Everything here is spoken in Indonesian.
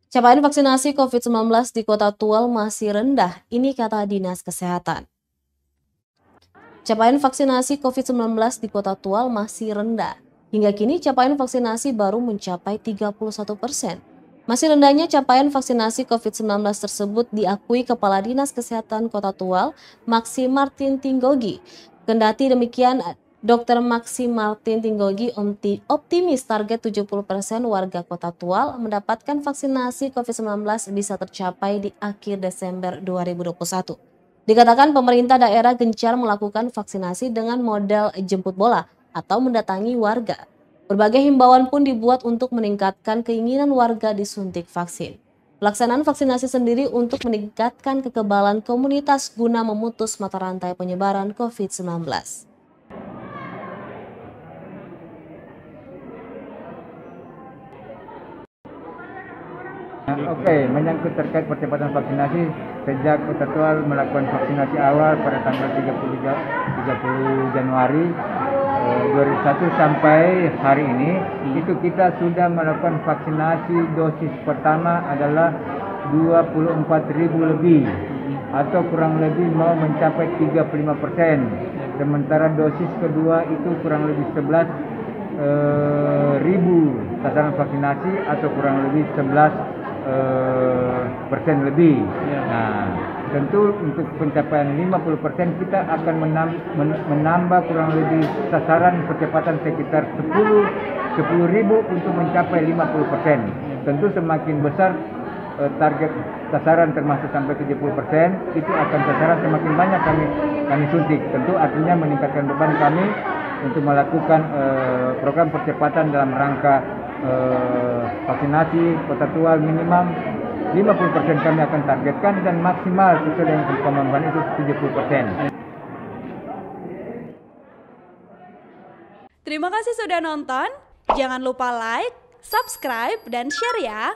Capaian vaksinasi COVID-19 di Kota Tual masih rendah, ini kata Dinas Kesehatan. Capaian vaksinasi COVID-19 di Kota Tual masih rendah. Hingga kini capaian vaksinasi baru mencapai 31%. Masih rendahnya capaian vaksinasi COVID-19 tersebut diakui Kepala Dinas Kesehatan Kota Tual, Maksi Martin Tinggogi. Kendati demikian, Dr. Maksi Martin Tinggogi optimis target 70% warga Kota Tual mendapatkan vaksinasi COVID-19 bisa tercapai di akhir Desember 2021. Dikatakan pemerintah daerah gencar melakukan vaksinasi dengan model jemput bola atau mendatangi warga. Berbagai himbauan pun dibuat untuk meningkatkan keinginan warga disuntik vaksin. Pelaksanaan vaksinasi sendiri untuk meningkatkan kekebalan komunitas guna memutus mata rantai penyebaran COVID-19. Oke, menyangkut terkait percepatan vaksinasi, sejak Kota Tual melakukan vaksinasi awal pada tanggal 30 Januari 2021 sampai hari ini, itu kita sudah melakukan vaksinasi dosis pertama adalah 24.000 lebih, atau kurang lebih mau mencapai 35%. Sementara dosis kedua itu kurang lebih 11.000 sasaran vaksinasi atau kurang lebih 11% lebih. Nah, tentu untuk pencapaian 50% kita akan menambah kurang lebih sasaran percepatan sekitar 10.000 untuk mencapai 50%. Tentu semakin besar target sasaran termasuk sampai 70%, itu akan sasaran semakin banyak kami suntik. Tentu artinya meningkatkan beban kami untuk melakukan program percepatan dalam rangka vaksinasi Kota Tual minimum 50% kami akan targetkan dan maksimal sesuai dengan kemampuan itu 70%. Terima kasih sudah nonton. Jangan lupa like, subscribe, dan share ya.